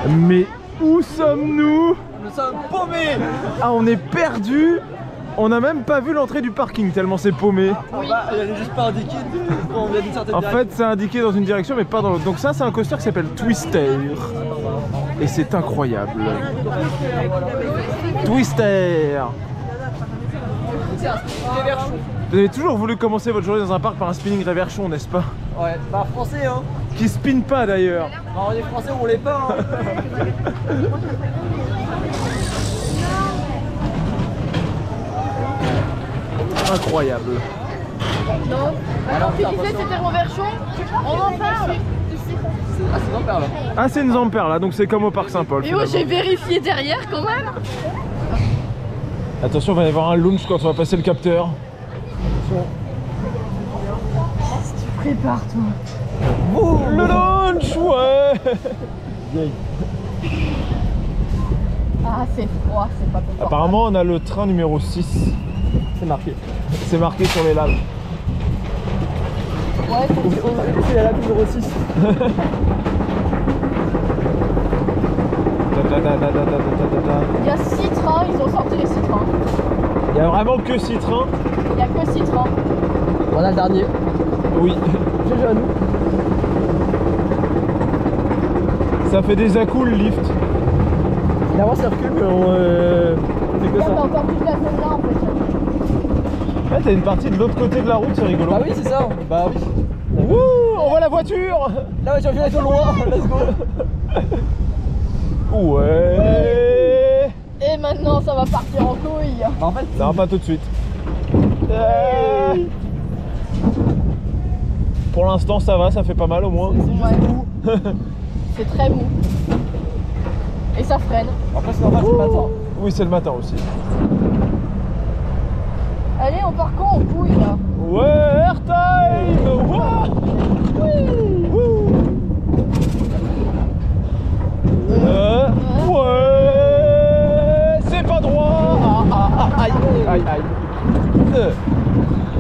Mais où sommes-nous? Nous sommes paumés. Ah, on est perdus. On n'a même pas vu l'entrée du parking tellement c'est paumé. Oui. Bah, elle est juste pas indiquée. On vient d'une certaine En direction. fait, c'est indiqué dans une direction mais pas dans l'autre. Donc ça, c'est un coaster qui s'appelle Twister. Et c'est incroyable. Twister. Vous avez toujours voulu commencer votre journée dans un parc par un spinning réverchon, n'est-ce pas? Ouais, bah français hein. Qui spinne pas d'ailleurs. Bah, on est français, on l'est pas hein. Incroyable. Non. Alors tu disais c'était Reverchon, on en parle. Ah c'est Zamper là. Ah, c'est une Zamper là, donc c'est comme au parc Saint-Paul. Et oh, j'ai vérifié derrière quand même. Attention, il va y avoir un launch quand on va passer le capteur. Tu prépares toi. Le launch, ouais. Ah c'est froid, c'est pas confortable. Apparemment, on a le train numéro 6. C'est marqué. C'est marqué sur les laves. Ouais, C'est la lave numéro 6. il y a 6 trains, ils ont sorti les 6 trains. Il y a vraiment que 6 trains. Il n'y a que 6 trains. On a le dernier. Oui. GG à nous. Ça fait des à-coups le lift. Finalement ça recule mais on fait que Là ça. t'as encore toute la zone là en fait. Ah, t'as une partie de l'autre côté de la route, c'est rigolo. Bah oui c'est ça. Bah oui. Wouh, on voit la voiture. La voiture vient au loin. Let's go. Ouais. Et maintenant ça va partir en couille. Bah en fait. Non, pas tout de suite. Pour l'instant, ça va, ça fait pas mal au moins. Ouais. C'est très mou. Et ça freine. Après c'est normal, c'est le matin. Oui, c'est le matin aussi. Allez, on part quand en couille là? Ouais, airtime. Wouah. Ouais. C'est pas droit. Aïe, aïe, aïe.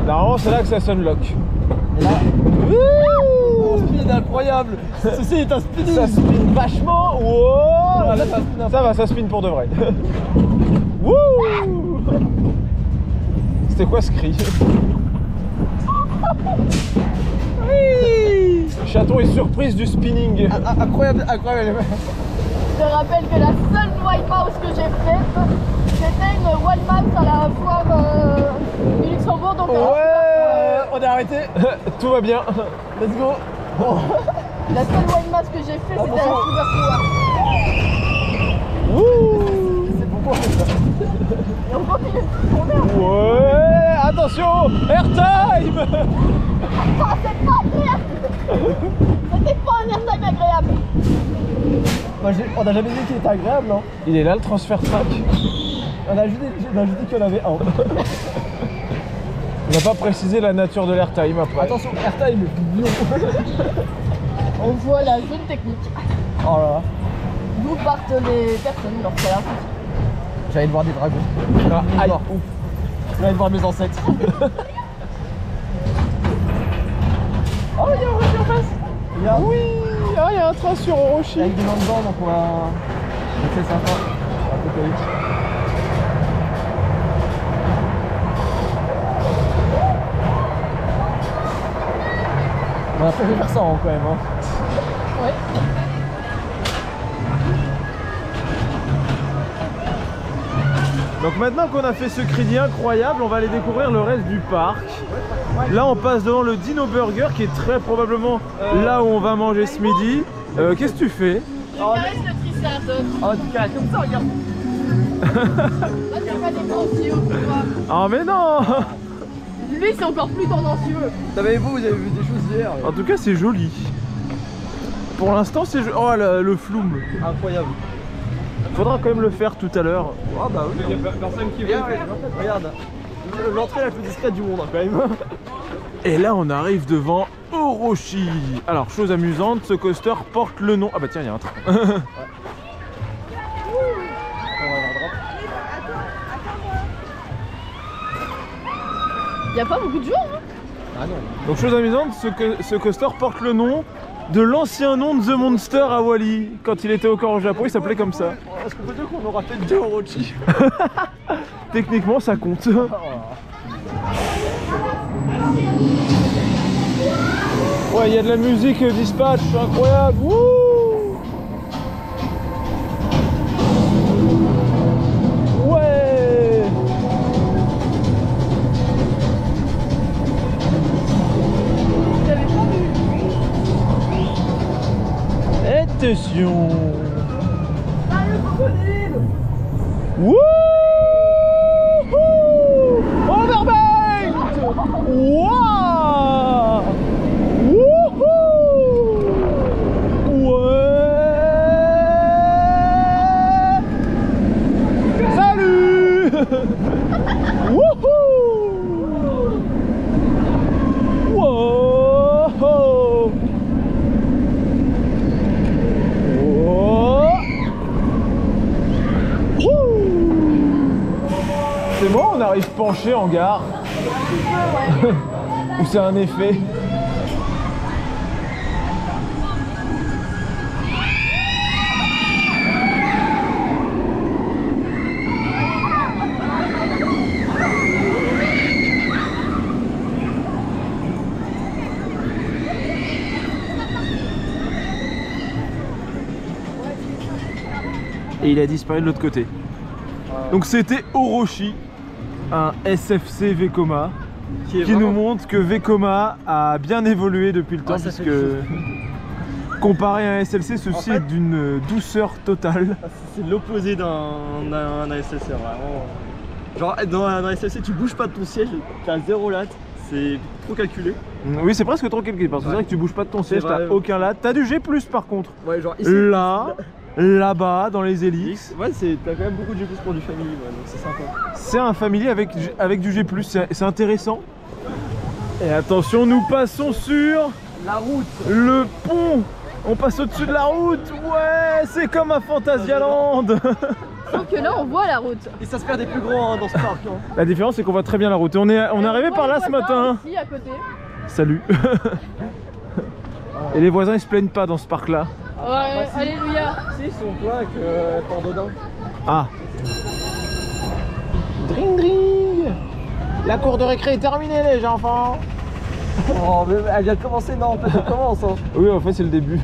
Normalement, c'est là que ça s'unlock. Et là. Oh, speed incroyable. Ceci est un speed. Ça spin vachement. Wow. Voilà, ça spin. Ça va, ça spin pour de vrai. Wouh. C'était quoi ce cri? Oui. Chaton est surprise du spinning. Incroyable, incroyable. Je te rappelle que la seule wild mouse que j'ai faite, c'était une wild mouse à la foire du Luxembourg. Donc Ouais. On est arrêté. Tout va bien. Let's go. Oh. la seule wild mouse que j'ai faite, c'était à la foire. Wouh. C'est pourquoi on fait ça. Et on continue de tourner. Ouais. Attention. Airtime. Ah, c'est pas agréable. C'était pas un airtime agréable. Bah, on n'a jamais dit qu'il était agréable, non? Il est là le transfert track. On a juste dit qu'il y en avait un. On n'a pas précisé la nature de l'airtime après. Attention, airtime, lion. On voit la zone technique. Oh là là. D'où partent les personnes lorsqu'il y a un souci. J'allais voir des dragons. Ah, aïe. Ouf. J'allais voir mes ancêtres. Oh, il y a un rocher en face. Il y a... Oui. Ah, il y a un train sur Il y a Orochi. des gens dedans, donc on va... C'est sympa. Un peu comique. On a prévu faire ça hein, quand même. Hein. Ouais. Donc maintenant qu'on a fait ce crédit incroyable, on va aller découvrir le reste du parc. Là on passe devant le Dino Burger qui est très probablement là où on va manger ce midi. Qu'est-ce que tu fais? Je caresse le triceratops. Oh, tu caresses comme ça, regarde. Là, c'est pas des tendancieux, tu vois. Ah mais non. Lui, c'est encore plus tendancieux. Savez-vous, vous avez vu des choses hier. En tout cas c'est joli. Pour l'instant c'est joli. Oh le floume. Incroyable. Faudra quand même le faire tout à l'heure. Ah bah oui. Il y a personne qui veut. Regarde. L'entrée la plus discrète du monde hein, quand même. Et là on arrive devant Orochi. Alors chose amusante, ce coaster porte le nom. Ah bah tiens, il y a un train. Il n'y a pas beaucoup de jours, hein. Ah non. Donc chose amusante, ce coaster porte le nom de l'ancien nom de The Monster à Wally. Quand il était encore au Japon, il s'appelait comme ça. Est-ce qu'on peut dire qu'on aura fait 2 Orochi? Techniquement, ça compte. Ouais, il y a de la musique Dispatch, incroyable. Wouh! Ouais! Attention! Wouhou! Overbank! Wouah! Wouhou! Ouais! Salut! Wouhou! Wow! C'est bon, on arrive penché en gare. Ou c'est un effet? Et il a disparu de l'autre côté. Donc c'était Orochi, un SFC Vekoma, qui nous montre que Vekoma a bien évolué depuis le temps, puisque comparé à un SLC, ceci est d'une douceur totale. C'est l'opposé d'un SLC, vraiment. Genre dans un SLC, tu bouges pas de ton siège, t'as 0 latte, c'est trop calculé. Oui, c'est presque trop calculé, parce que c'est vrai que tu bouges pas de ton siège, t'as aucun latte. T'as du G+, par contre. Ouais, genre ici. Là-bas, dans les hélices. Ouais, t'as quand même beaucoup de G+ pour du family, ouais, donc c'est sympa. C'est un family avec du G+, c'est intéressant. Et attention, nous passons sur la route, le pont. On passe au-dessus de la route. Ouais, c'est comme à Phantasialand. Sauf que là, on voit la route. Et ça se perd des plus grands dans ce parc. Hein. La différence, c'est qu'on voit très bien la route. On est arrivé par là ce matin. Ici, à côté. Salut. Et les voisins, ils se plaignent pas dans ce parc-là. Ouais, alléluia. Si, son plaque Port-Dodin. Ah. Dring dring. La cour de récré est terminée, les enfants. Oh, mais elle vient de commencer, non, en fait, elle commence. Hein. Oui, en fait, c'est le début.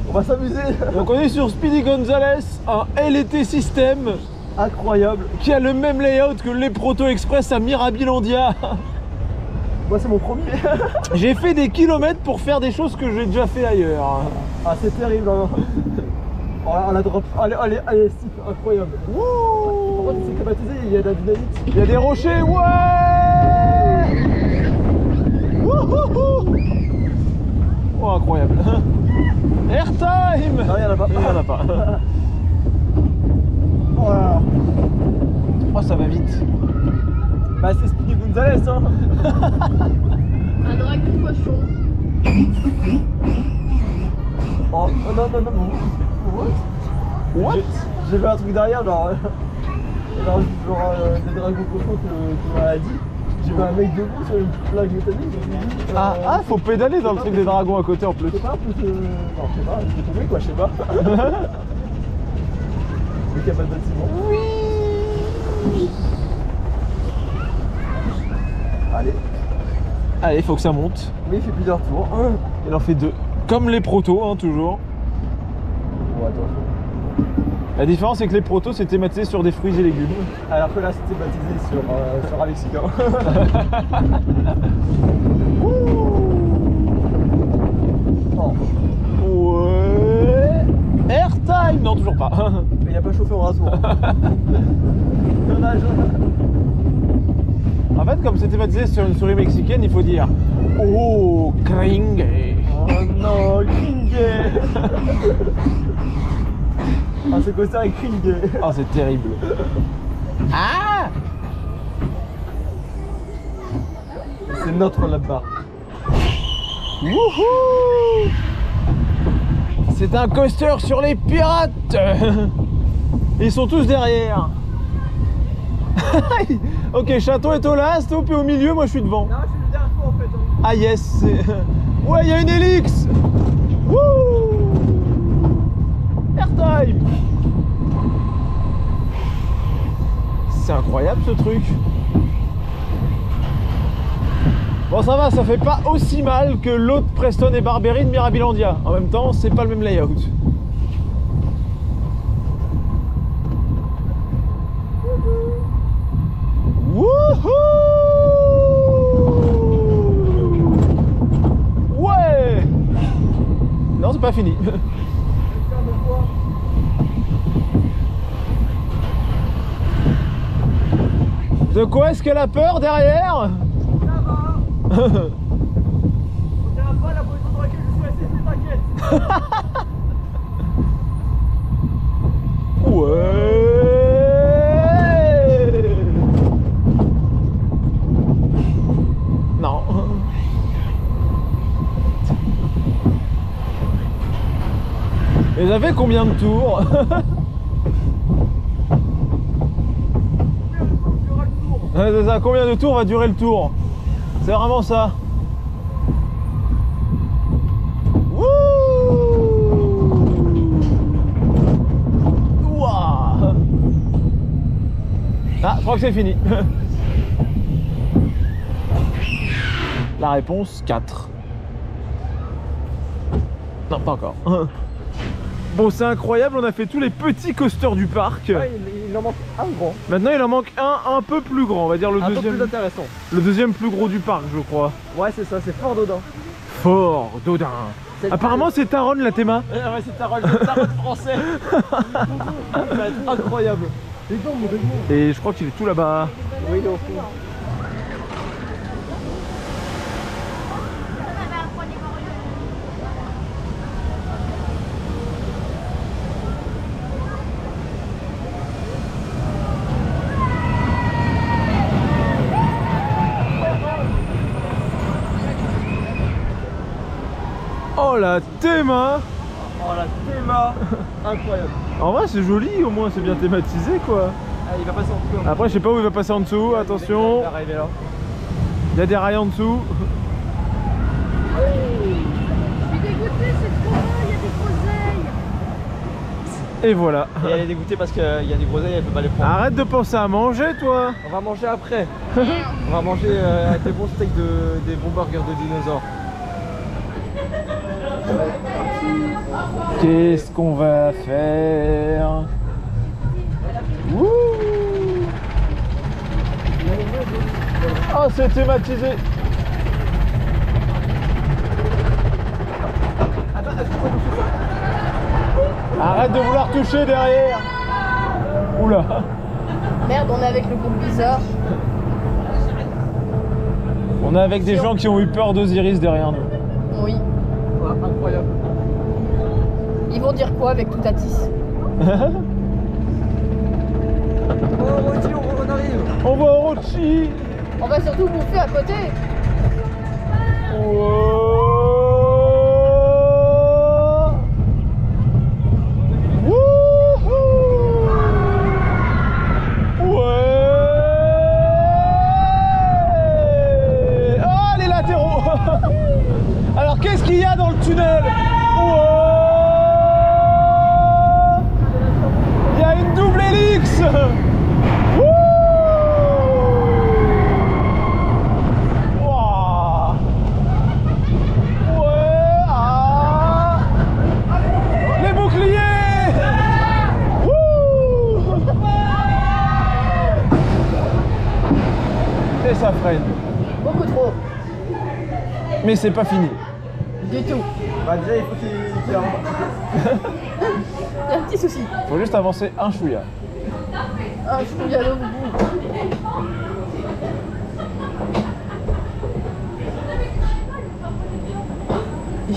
On va s'amuser. Donc, on est sur Speedy Gonzales, un LT système. Incroyable. Qui a le même layout que les Proto Express à Mirabilandia. Moi, c'est mon premier. J'ai fait des kilomètres pour faire des choses que j'ai déjà fait ailleurs. Ah, c'est terrible. Hein. Oh, on a drop. Allez, c'est incroyable. Wouh. En fait, c'est climatisé, il y a de la dynamite. Il y a des rochers, ouais. Wouhou. Oh, incroyable. Airtime. Non, il y en a pas. Il y en a pas. Voilà. Oh, ça va vite. Bah, c'est Speedy Gonzales, hein. Un drague de cochon. Oh, non. What? J'ai vu un truc derrière, genre des dragons cochons que tu m'as dit. J'ai vu un mec debout sur une plaque métallique. Ah, faut pédaler dans le truc des dragons à côté en plus. C'est pas un peu de... Non, je sais pas, je vais tomber quoi, je sais pas. Le cabane bâtiment. Oui. Allez, faut que ça monte. Mais il fait plusieurs tours. Il en fait 2. Comme les protos, hein, toujours. Bon, attention. La différence, c'est que les protos, c'est thématisé sur des fruits et légumes. Alors que là, c'était baptisé sur Alexica. Oh. Ouais. Airtime. Non, toujours pas. Mais il n'a pas chauffé au rasoir. Dommage. En fait, comme c'est thématisé sur une souris mexicaine, il faut dire oh, cringe. Oh non, cringe. Ah, ce coaster est cringe. Oh, c'est terrible. Ah. C'est notre là-bas. Wouhou. C'est un coaster sur les pirates. Ils sont tous derrière. Ok, Château est au last, puis au milieu, moi je suis devant. Non, je suis le dernier en fait. Ah yes. Ouais, il y a une Helix. Wouh! Airtime! C'est incroyable ce truc. Bon ça va, ça fait pas aussi mal que l'autre Preston et Barberie de Mirabilandia. En même temps, c'est pas le même layout. Wouhou! Ouais! Non, c'est pas fini. De quoi est-ce qu'elle a peur derrière? On dirait pas la position dans laquelle je suis assis, c'est t'inquiète. Ouais. Non. Et j'avais combien de tours? Ouais, c'est ça, combien de tours va durer le tour? C'est vraiment ça. Wouh! Ouah! Ah, je crois que c'est fini. La réponse 4. Non, pas encore. Bon, c'est incroyable, on a fait tous les petits coasters du parc. Ouais, il en manque un grand. Maintenant, il en manque un peu plus grand, on va dire le Un peu deuxième. plus intéressant. Le deuxième plus gros du parc, je crois. Ouais, c'est ça, c'est Fort Dodin. Fort Dodin. C'est Apparemment, c'est Taron la théma. Ouais, c'est Taron français. Ça va être incroyable. Et je crois qu'il est tout là-bas. Oui, il est au fond. Oh la théma. Oh la théma. Incroyable. En vrai, c'est joli, au moins, c'est bien thématisé, quoi. Ah, il va passer en dessous. Après, je sais pas où il va passer en dessous, attention. Il va arriver là. Il y a des rails en dessous. Je suis dégoûtée, c'est trop beau, il y a des groseilles. Et voilà. Et elle est dégoûtée parce qu'il y a des groseilles, elle peut pas les prendre. Arrête de penser à manger, toi. On va manger après. On va manger des bons steaks des bons burgers de dinosaures. Qu'est-ce qu'on va faire? Wouh! Oh, c'est thématisé. Arrête de vouloir toucher derrière. Oula. Merde, on est avec le groupe bizarre. On est avec des gens qui ont eu peur d'Osiris derrière nous. Oui. Ouais, incroyable. Ils vont dire quoi avec tout Atis? Oh, Rochi, on arrive. On voit Orochi. On va surtout bouffer à côté. Wow. Wouhou. Ouais. Oh, les latéraux. Alors, qu'est-ce qu'il y a dans le tunnel? Wow. Il y a une double hélice. Ça freine. Beaucoup trop. Mais c'est pas fini. Du tout. Bah déjà il faut qu'il y ait un... Il y a un petit souci. Faut juste avancer un chouïa. Un chouïa de bout.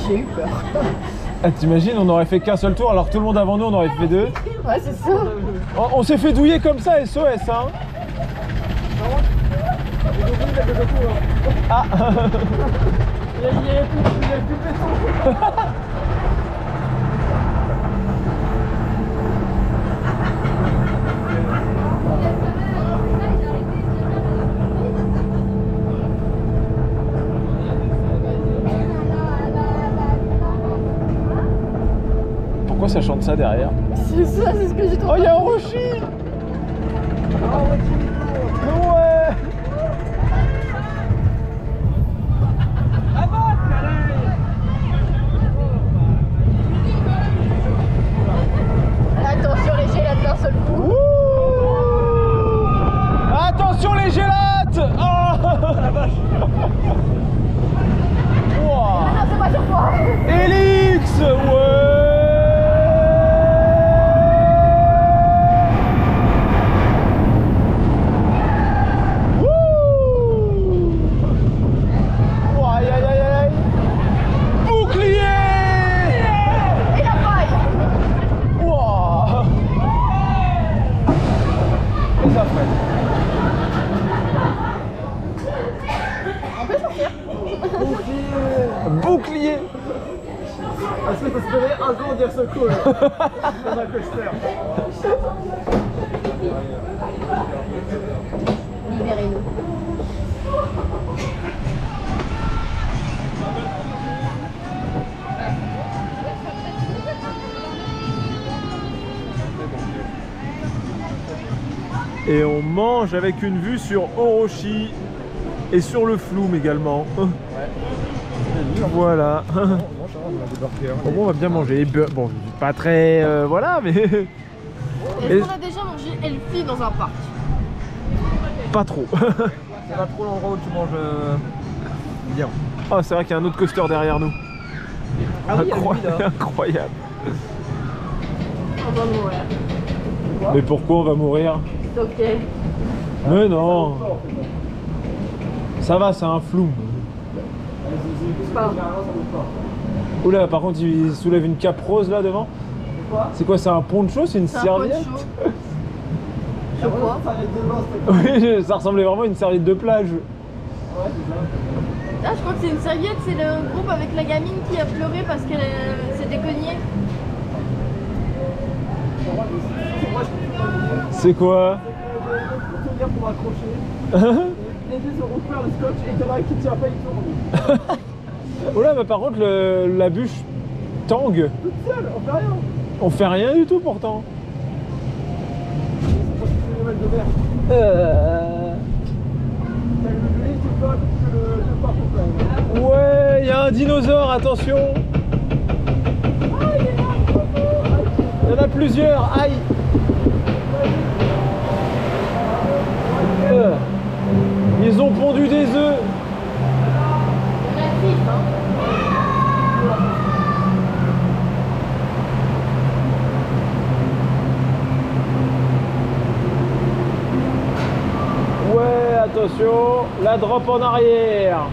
J'ai eu peur. Ah, t'imagines, on aurait fait qu'un seul tour alors que tout le monde avant nous on aurait fait deux. Ouais, c'est ça. On s'est fait douiller comme ça, SOS, hein. Ah. Il y a plus de pétanque. ça chante ça derrière? C'est ça, c'est ce que j'ai trouvé. Oh, il y a Orochi! Ouais! Attention les gélates d'un seul coup. Ouh. Attention les gélates! Oh la vache! Wow. Ah non, c'est pas sur toi. Elix! Ouais! Bouclier! Est-ce que ça se ferait un jour dire ce coup là? Dans un coaster. Libérez-nous. Et on mange avec une vue sur Orochi et sur le Flume également. Voilà. Bon, on va bien manger. Bon, pas très... voilà, mais... Est-ce qu'on a déjà mangé Elfie dans un parc? Pas trop. C'est pas trop l'endroit où tu manges bien. Oh, c'est vrai qu'il y a un autre coaster derrière nous. Ah oui, il y a lui, là. Incroyable. On va mourir. Mais pourquoi on va mourir? Ok. Mais non. Ça va, c'est un Flume. C'est pas grave. Oula, par contre, il soulève une cape rose là devant. C'est quoi? C'est un poncho? C'est une C'est un serviette? poncho. Je crois. Oui, ça ressemblait vraiment à une serviette de plage. Ah, je crois que c'est une serviette, c'est le groupe avec la gamine qui a pleuré parce qu'elle s'était cognée. C'est quoi? Pour accrocher. Les deux sont recouverts de scotch et il y en a un qui tient pas, il tourne. Oula, mais par contre, la bûche tangue. Toute seule, on fait rien. On fait rien du tout pourtant. C'est parce que c'est une nouvelle de mer. T'as le blé, c'est pas que le parc au plein. Ouais, il y a un dinosaure, attention. Il y en a plusieurs, aïe. Ils ont pondu des œufs. On a 6, hein. Ouais, attention, la drop en arrière.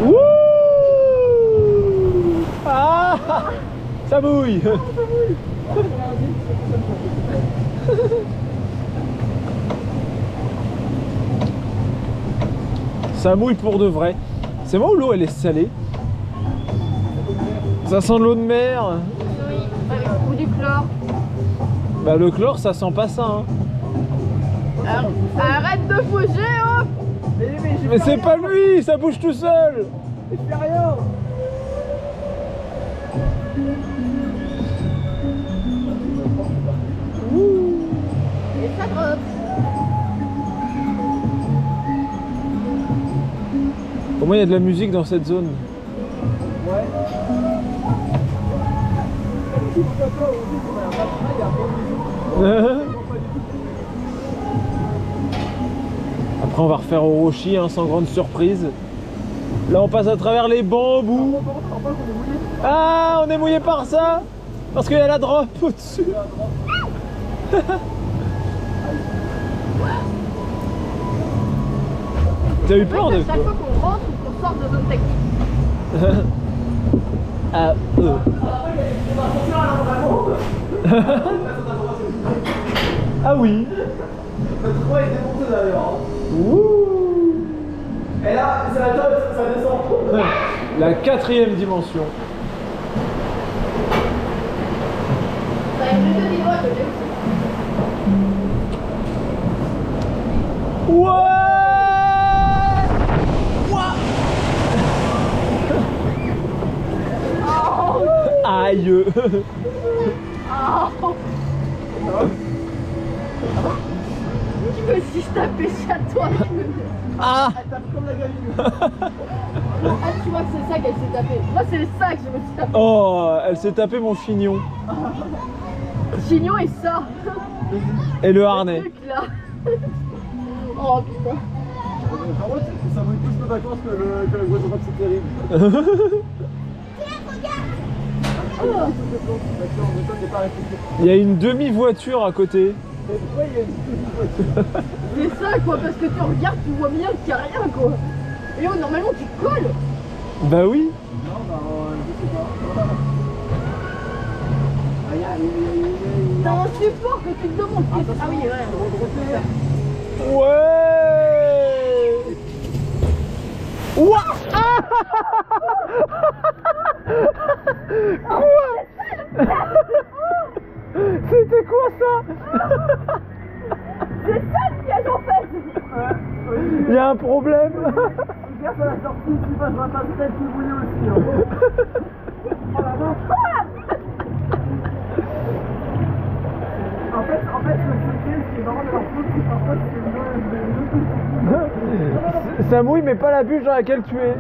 Wouh! Ah! Ça mouille. Ça mouille pour de vrai. C'est moi où l'eau elle est salée? Ça sent de l'eau de mer. Oui, avec ou du chlore. Bah le chlore ça sent pas ça hein. Arrête de bouger, oh! Mais c'est pas lui, ça bouge tout seul. Il fait rien. Et ça drop. Au moins il y a de la musique dans cette zone. Ouais. Après on va refaire Orochi hein, sans grande surprise. Là on passe à travers les bambous. Ah, on est mouillé par ça. Parce qu'il y a la drop au-dessus. T'as eu peur de À chaque quoi? fois qu'on rentre ou qu'on sort de zone technique. Ah, ah oui. Le 3 est démonté d'ailleurs. Ouh. Et là, c'est la top, ça descend. La 4e dimension. Ça a plus de niveau à côté. Ouais. Aïe. Oh. Tu me suis tapé chez toi. Ah, Elle tape comme la gamine. Ah, tu vois que c'est ça qu'elle s'est tapée. Moi, c'est ça que je me suis tapé. oh, elle s'est tapé mon chignon. Chignon et ça. Et le harnais. Truc là. Oh putain. Par contre, ça vaut plus de vacances que le waterpark, c'est terrible. Il y a une demi-voiture à côté. Pourquoi il y a une demi-voiture? C'est ça quoi, parce que tu regardes, tu vois bien qu'il n'y a rien quoi. Et là, normalement, tu colles. Bah oui. Non, bah, je sais pas. T'as un support que tu te demandes. Ah oui, ouais. Ouais. Ouah. Ah. Quoi? C'était quoi ça? C'est ça le piège en fait. Il y a un problème. Regarde à la sortie, tu passes ma passe tête qui voulait aussi. Hein. Oh la vache. En fait, le secret, ce qui est marrant de leur faute, c'est parfois c'est Ça mouille mais pas la bûche dans laquelle tu es.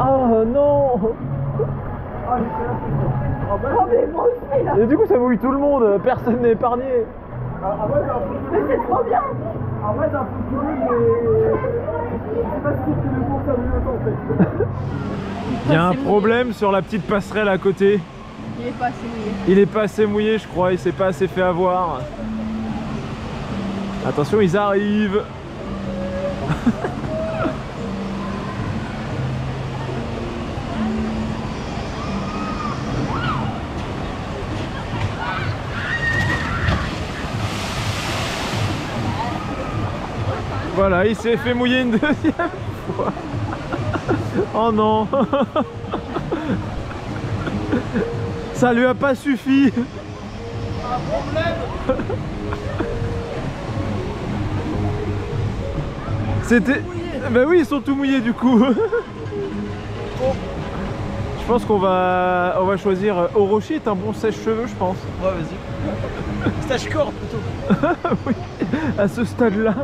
Oh non. Oh mais moi aussi là. Et du coup ça mouille tout le monde, personne n'est épargné. Mais c'est trop bien. En vrai, c'est un peu cool, mais je sais pas si c'est le bon, ça mouille autant en fait. Il y a un problème sur la petite passerelle à côté. Il est pas assez mouillé. Il est pas assez mouillé je crois, il s'est pas assez fait avoir. Attention, ils arrivent. Voilà, il s'est fait mouiller une deuxième fois. Oh non. Ça lui a pas suffi. C'était... Ben oui, ils sont tout mouillés du coup. Je pense qu'on va choisir Orochi est un bon sèche-cheveux, je pense. Ouais, vas-y. Stage-corde plutôt. Oui, à ce stade-là.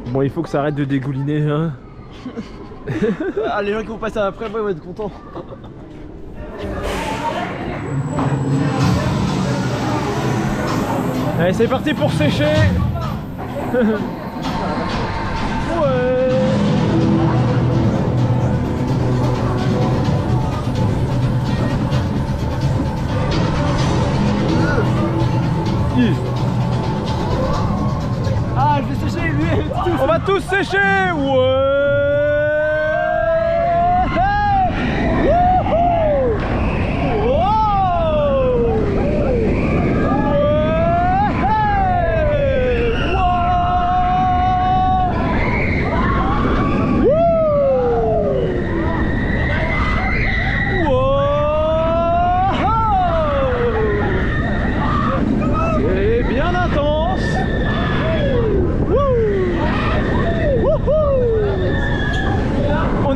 Bon, il faut que ça arrête de dégouliner, hein. Ah, les gens qui vont passer après, moi, ils vont être contents. Allez, c'est parti pour sécher. Ouais. Ah, je vais sécher, lui. On va tous sécher. Ouais.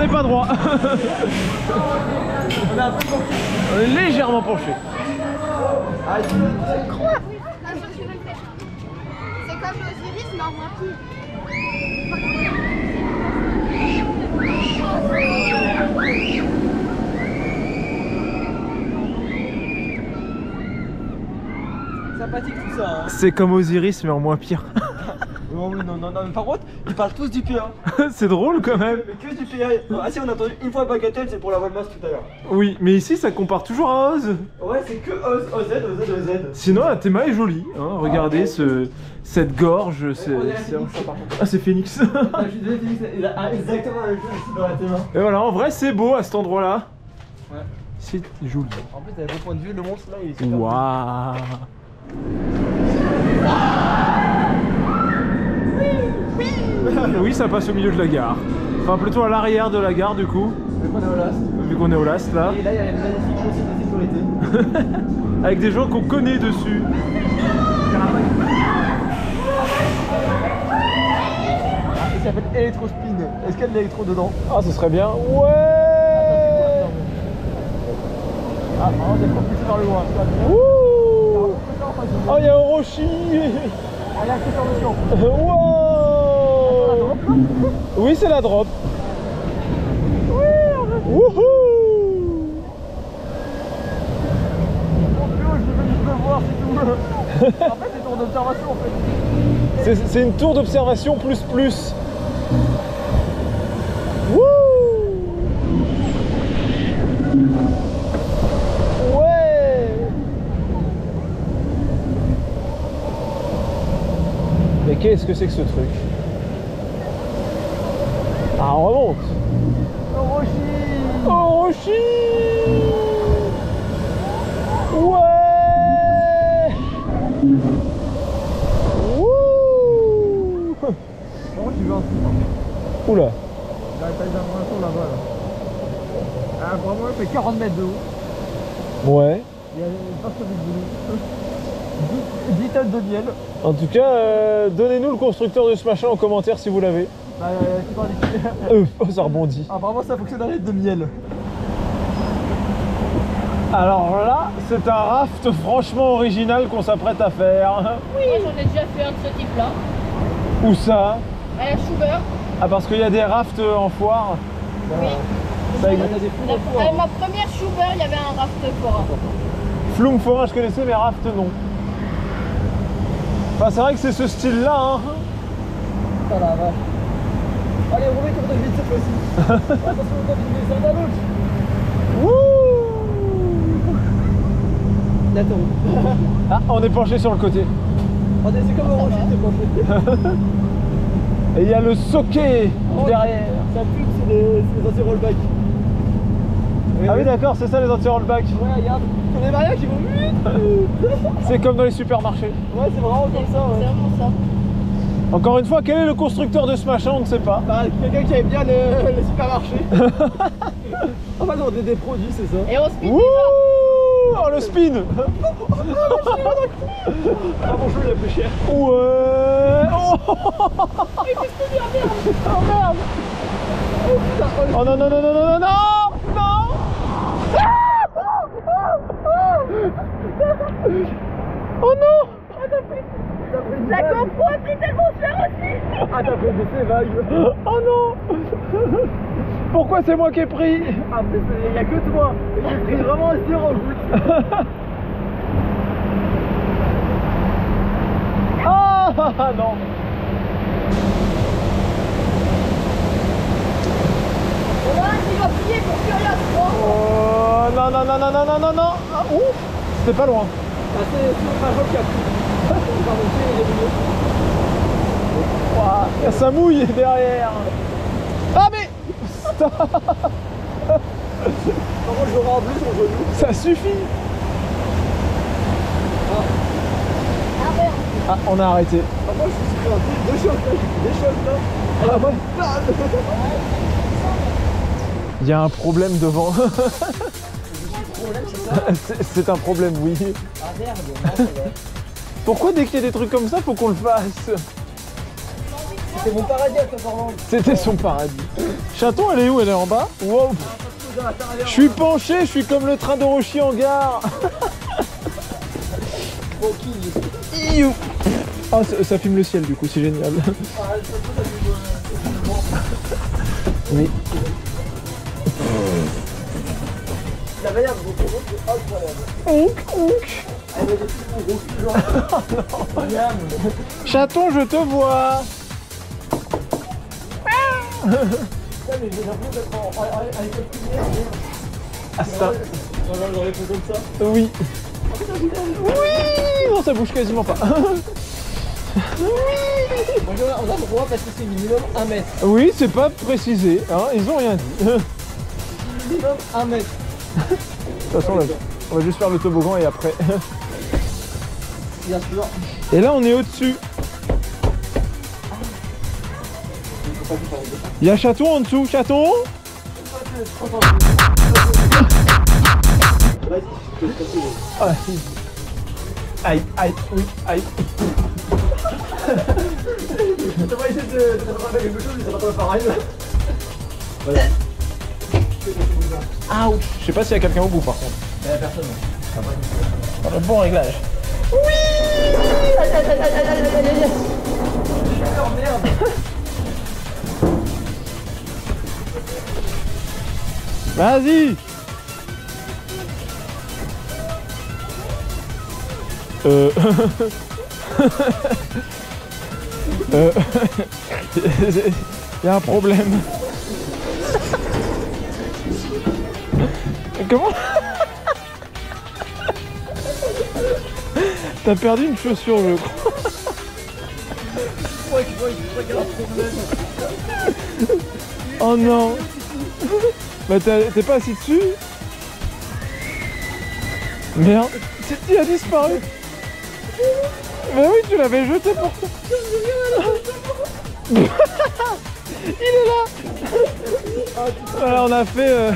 Pas droit. On est légèrement penché. Quoi? C'est comme l'Osiris mais en moins pire. Sympathique tout ça. Hein. C'est comme Osiris mais en moins pire. Non, oui, non, mais par contre, ils parlent tous du PA. C'est drôle quand même. Mais que du PA. Ah si, on a entendu une fois Bagatelle, c'est pour la Volmas tout à l'heure. Oui, mais ici ça compare toujours à Oz. Ouais, c'est que OZ. Sinon la théma est jolie. Hein. Regardez cette gorge. Ah, c'est Phoenix. Je suis désolé, il a exactement la même chose ici dans la théma. Et voilà, en vrai c'est beau à cet endroit-là. Ouais. C'est joli. En plus, t'avais beau point de vue, le monstre là, il est super. Waouh. oui, ça passe au milieu de la gare. Enfin, plutôt à l'arrière de la gare, du coup. Vu qu'on est au last. Vu qu'on est au last, là. Et là, il y a une magnifique chaussée de sécurité. Avec des gens qu'on connaît dessus. Il s'appelle Electrospin. Est-ce qu'il y a de l'électro dedans? Ah, ce serait bien. Ouais. Ah, non, j'ai propulsé vers le loin. Ouh. Oh, il y a Orochi. Allez, accélération. Wow. Oui, c'est la drop. Wouhou. Voir, c'est tout. En fait, c'est tour d'observation en fait. C'est une tour d'observation plus plus. Wouh. Ouais. Mais qu'est-ce que c'est que ce truc? Ah, on remonte. Orochi. Orochi. Ouais. Wouh. Comment tu veux un truc? Oula. Là, t'as des informations là-bas là. Ah, vraiment, il fait 40 mètres de haut. Ouais. Il y a pas que des 10 tonnes de miel. En tout cas, donnez-nous le constructeur de ce machin en commentaire si vous l'avez. Bah, c'est pas indiqué. Oh, ça rebondit. Ah, vraiment, ça fonctionne avec de miel. Alors là, c'est un raft franchement original qu'on s'apprête à faire. Oui, j'en ai déjà fait un de ce type-là. Où ça? À la Schubert. Ah, parce qu'il y a des rafts en foire. Oui. Ça existe. Ma première Schubert, il y avait un raft forain. Flume forain, je connaissais, mais raft non. Enfin, c'est vrai que c'est ce style-là. Hein. Putain la vache. Allez, roulez tour de vide cette fois-ci. Attention au temps d'une descente à l'autre. Attends. Ah, on est penché sur le côté. Regardez, c'est comme Orochi, c'est penché. Et il y a le socket derrière. Ça pue, c'est les anti-rollback. Ah oui, d'accord, c'est ça les anti-rollback. Ouais, regarde. C'est des variables qui vont. C'est comme dans les supermarchés. Ouais, c'est vraiment comme ça. C'est Ouais. vraiment ça. Encore une fois, quel est le constructeur de ce machin? On ne sait pas. Bah, quelqu'un qui aime bien les supermarchés. Enfin, non, des produits, c'est ça. Et on speed Wouh. déjà. Oh, le spin. Ah, mon jeu, il est plus cher. Ouais. Oh, Mais qu'est-ce que tu dis, merde. oh merde. Oh non, non, non, non, non, non, non. Non. Oh non. La GoPro a pris tellement cher aussi. Ah, t'as fait des vagues. Oh non. Pourquoi c'est moi qui ai pris? Ah, mais il y a que toi. J'ai pris vraiment un zéro goût. Ah non. On a un qui va plier pour plus rien se prendre. Oh non, non, non, non, non, non, non, non. Ah, ouf. C'était pas loin. Ah, c'est sur ma joie qui a pris. Pardon, il est mieux. Ouah, ça mouille derrière. Ah mais stop. Par contre, j'aurai en plus mon genou. Ça suffit. Ah merde. Ah, on a arrêté. Ah, moi, je suis sur un truc de choc là. J'ai des chocs là. Ah, moi, Il y a un problème devant. problème, c'est ça. C'est un problème, oui. Ah, merde. Non, ça va. Pourquoi dès qu'il y a des trucs comme ça, faut qu'on le fasse? C'était mon paradis à toi, Orlando. C'était son paradis. Chaton, elle est où? Elle est en bas? Wow. Je suis penché, je suis comme le train d'Orochi en gare. Tranquille. Ah, ça filme le ciel du coup, c'est génial. Oui. La manière de votre monde, c'est incroyable. Onk, onk. Elle avait des petits gros genre. Miam. Chaton, je te vois. Putain, mais j'ai l'impression d'être avec un petit verre. Ah, ça. J'aurais fait comme ça. Oui. Oui. Non, ça bouge quasiment pas. Moi, on a le droit parce que c'est minimum 1 mètre. Oui, c'est pas précisé, hein, ils ont rien dit. Minimum 1 mètre. De toute façon, là, on va juste faire le toboggan et après. Bien sûr. Et là, on est au-dessus. Il y a chaton en dessous, chaton. Aïe, aïe, oui, aïe. On va essayer de rattraper quelque chose, mais ça va pas pareil. Ah, je sais pas s'il y a quelqu'un au bout par contre. Il y a personne. Dans le bon réglage. Oh merde. Vas-y. Y a un problème. Comment? T'as perdu une chaussure, je crois. Oh non. Bah t'es pas assis dessus? Merde. Il a disparu. Mais oui, tu l'avais jeté pour ça. Il est là. Voilà, on a fait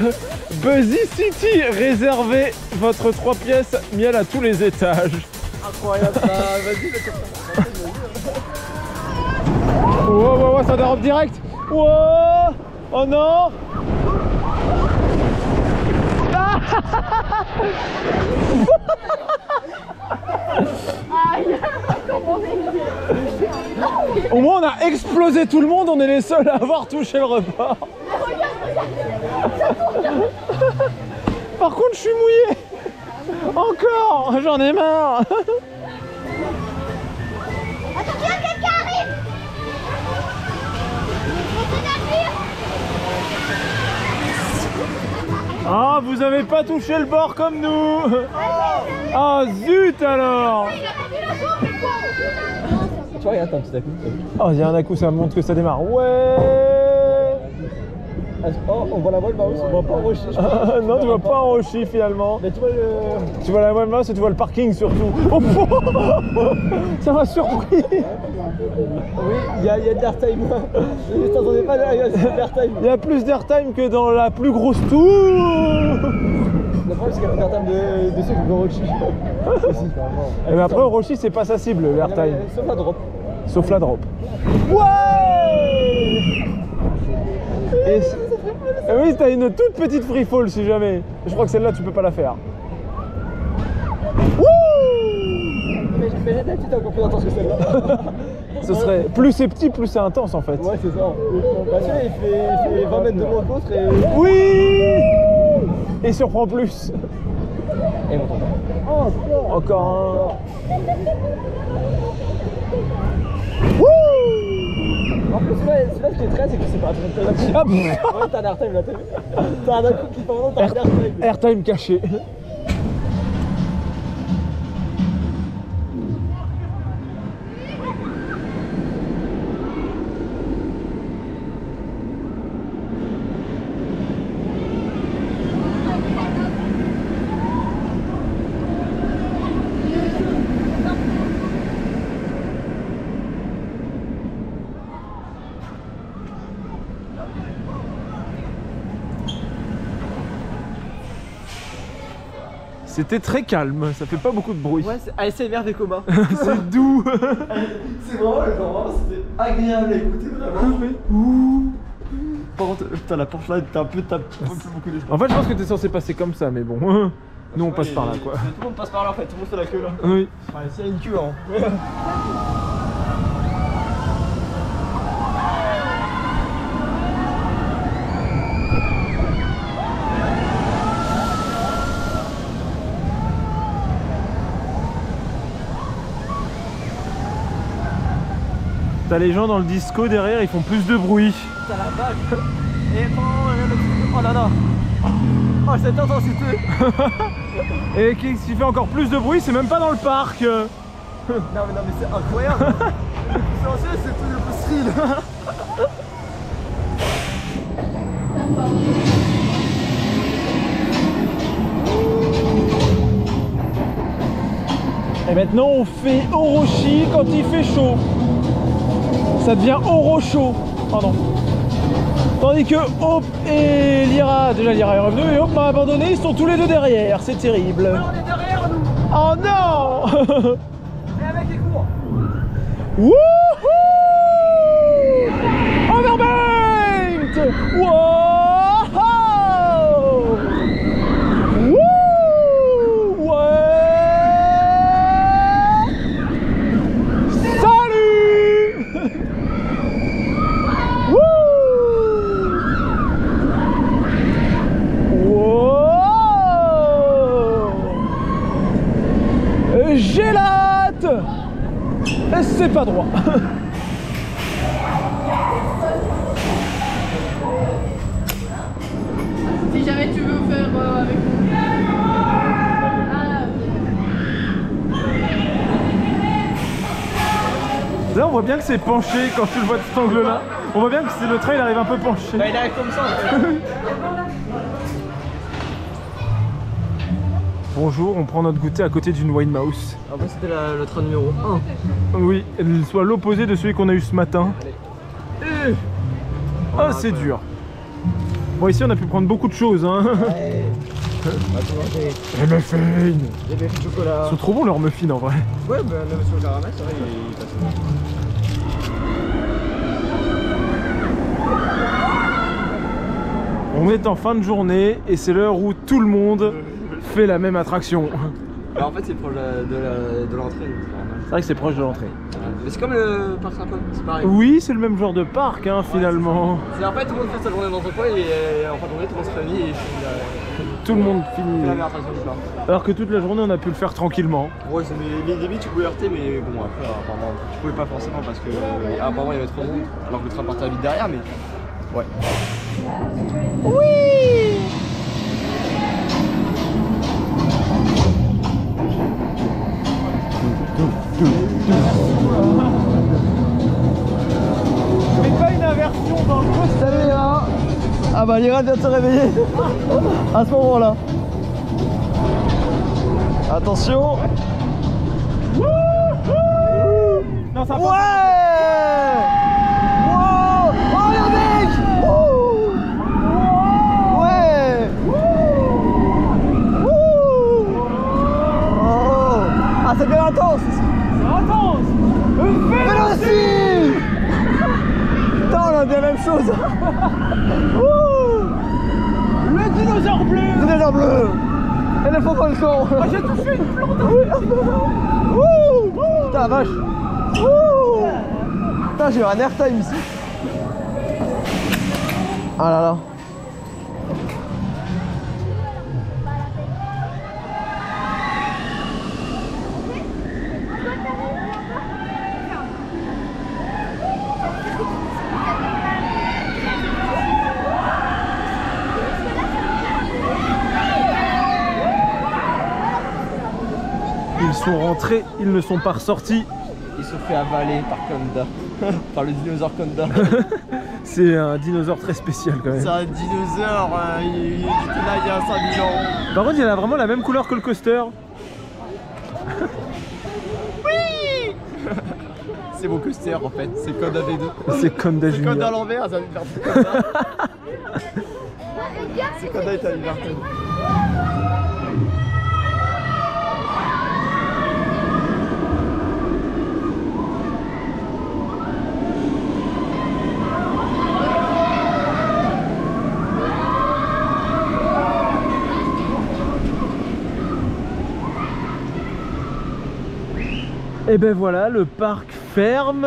Buzzy City. Réservez votre 3 pièces miel à tous les étages. Incroyable ça, vas-y, Wow, wow, wow, ça dérobe direct. Wow. Oh non. Au moins on a explosé tout le monde, on est les seuls à avoir touché le repas. Par contre je suis mouillé. Encore, j'en ai marre. Attention, quelqu'un arrive. Ah, vous avez pas touché le bord comme nous. Ah zut alors. Tu vois, regarde, t'as un petit à-coup. Oh, il y a un à-coup, ça montre que ça démarre. Ouais. Oh, on voit la voile mouse, on voit pas Rochi. Non, tu vois pas Rochi finalement. Mais tu vois le... Tu vois la voile mouse et tu vois le parking surtout. Oh, ça m'a surpris. Oui, il y a de l'airtime. Je t'entendais pas de l'airtime. Il y a plus d'airtime que dans la plus grosse tour. Le problème, c'est qu'il y a l'airtime de ceux qui vont Rochi. Mais après, Rochi, c'est pas sa cible, l'airtime. Sauf la drop. Sauf la drop. Ouais. Et oui, t'as une toute petite free fall si jamais. Je crois que celle-là, tu peux pas la faire. Mais là, tu t'es encore plus intense que celle-là. Ce serait plus c'est petit, plus c'est intense en fait. Ouais, c'est ça. Bah, celui-là, il fait 20 mètres de moins que l'autre et... Oui. Et surprend plus. Et on tombe. Encore un. En plus, celui-là, ce qui est très, c'est que c'est pas un Ah, ouais, t'as un airtime là, t'as vu. T'as un coup qui pendant, t'as un airtime. Airtime caché. C'était très calme, ça fait pas beaucoup de bruit. Ouais, c'est ASMR Vekoma. C'est doux. C'est vraiment le genre, c'était agréable à écouter vraiment. Ouh. Par contre, putain, la Porsche là, t'as un peu plus beaucoup d'espace. En fait, je pense que t'es censé passer comme ça, mais bon. Nous, on passe par là, quoi. Tout le monde passe par là en fait, tout le monde fait la queue là. Oui. Ouais, s'il y a une queue, hein. T'as les gens dans le disco derrière, ils font plus de bruit. T'as la vague. Et oh là là. Oh, cette intensité. Et ce qui fait encore plus de bruit, c'est même pas dans le parc. Non mais c'est incroyable. Le plus silencieux, c'est tout le plus thrill. Et maintenant on fait Orochi quand il fait chaud. Ça devient Orocho. Pardon. Tandis que Hope et Lyra, déjà Lyra est revenue et Hope m'a abandonné, ils sont tous les deux derrière, c'est terrible. Ouais, on est derrière nous. Oh non. Et avec les cours. Wouhou! Overbanked! Wow! Wouh! Ouais! Salut! Wouh! Wow! J'ai la hâte! Et c'est pas droit. Si jamais tu veux faire avec nous. Là on voit bien que c'est penché quand tu le vois de cet angle là. On voit bien que le trail arrive un peu penché. Bah, il arrive comme ça en fait. Bonjour, on prend notre goûter à côté d'une Wine Mouse. Après c'était le train numéro 1. Oui, elle soit l'opposé de celui qu'on a eu ce matin. Ah c'est dur. Bon ici on a pu prendre beaucoup de choses hein. Ouais. Les muffins. Des baies de chocolat. Ils sont trop bons leurs muffins en vrai. Ouais, bah même sur le caramel, c'est vrai, il passe bien. On est en fin de journée et c'est l'heure où tout le monde fait la même attraction. Bah, en fait, c'est proche de l'entrée. C'est vrai que c'est proche de l'entrée. Mais c'est comme le parc sympa, c'est pareil. Oui, c'est le même genre de parc hein, finalement. C'est en fait, tout le monde fait sa journée dans son coin et en fin de journée, tout le monde se réunit et Tout le monde finit. fait la meilleure attraction du parc. Alors que toute la journée on a pu le faire tranquillement. Ouais, les débuts, tu pouvais heurter, mais bon, après, apparemment, tu pouvais pas forcément parce que apparemment, il y avait trop de monde, alors que le train partait vite derrière, mais ouais. Mais pas une aversion dans le poste. Salut Lyra. Ah bah Lyra vient de se réveiller à ce moment-là. Attention. Non, ça Ouais. Wow. Oh le mec. Ouais. Oh. Ah ça devient intense. c'est intense. Véloci. Putain on a dit la même chose. Le dinosaure bleu. Dinosaure bleu. Et le faux volcan. Ah, j'ai touché une plante. Putain la vache. Putain j'ai eu un airtime ici. Ah là là. Ils sont rentrés, ils ne sont pas ressortis. Il se fait avaler par Conda. Par le dinosaure Conda. C'est un dinosaure très spécial quand même. C'est un dinosaure, il était là il y a 5000 ans. Par contre il a vraiment la même couleur que le coaster. C'est mon coaster en fait, c'est Conda V2. C'est Conda C'est Conda à Junior. l'envers, ça veut faire Conda. C'est Conda et Liberté. Et ben voilà, le parc ferme.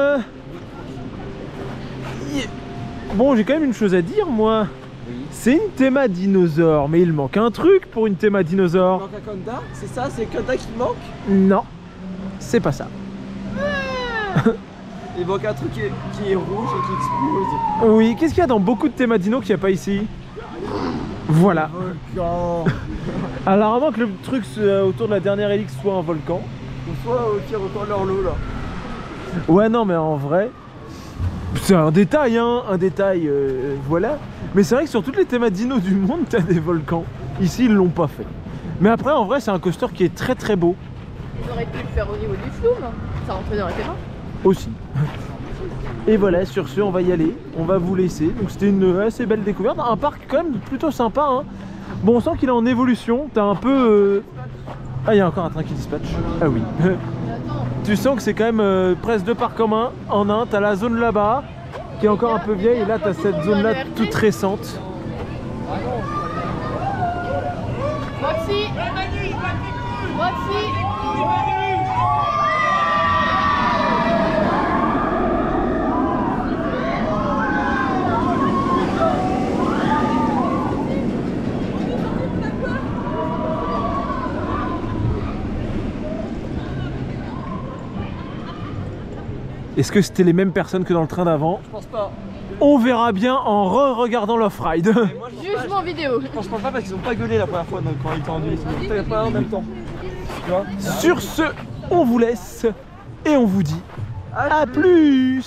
Bon, j'ai quand même une chose à dire moi. Oui. C'est une théma dinosaure, mais il manque un truc pour une théma Il dinosaure. manque un Conda, c'est ça, c'est Conda qui manque. Non, c'est pas ça. Il manque un truc qui est rouge et qui explose. Oui, qu'est-ce qu'il y a dans beaucoup de thémas dino qu'il n'y a pas ici? Voilà. Volcan. Alors avant que le truc autour de la dernière hélice soit un volcan. Ou soit au pire autant leur lot là. Ouais non mais en vrai, c'est un détail hein, un détail, voilà. Mais c'est vrai que sur toutes les thémas dino du monde, t'as des volcans. Ici ils l'ont pas fait. Mais après en vrai c'est un coaster qui est très très beau. Ils auraient pu le faire au niveau du flume. Ça rentrait dans la théma. Aussi. Et voilà, sur ce, on va y aller, on va vous laisser. Donc c'était une assez belle découverte, un parc quand même plutôt sympa, hein. Bon, on sent qu'il est en évolution, t'as un peu... Ah, il y a encore un train qui dispatche. Ah oui. Tu sens que c'est quand même presque deux parcs en un. T'as la zone là-bas, qui est encore un peu vieille, et là t'as cette zone-là toute récente. Roxy, Roxy. Est-ce que c'était les mêmes personnes que dans le train d'avant? Je pense pas. On verra bien en re-regardant l'off-ride. Jugement vidéo. Je pense pas parce qu'ils ont pas gueulé la première fois donc, quand ils t'ont enduit. Ils n'étaient pas en même temps. Tu vois? Sur ce, on vous laisse et on vous dit à plus.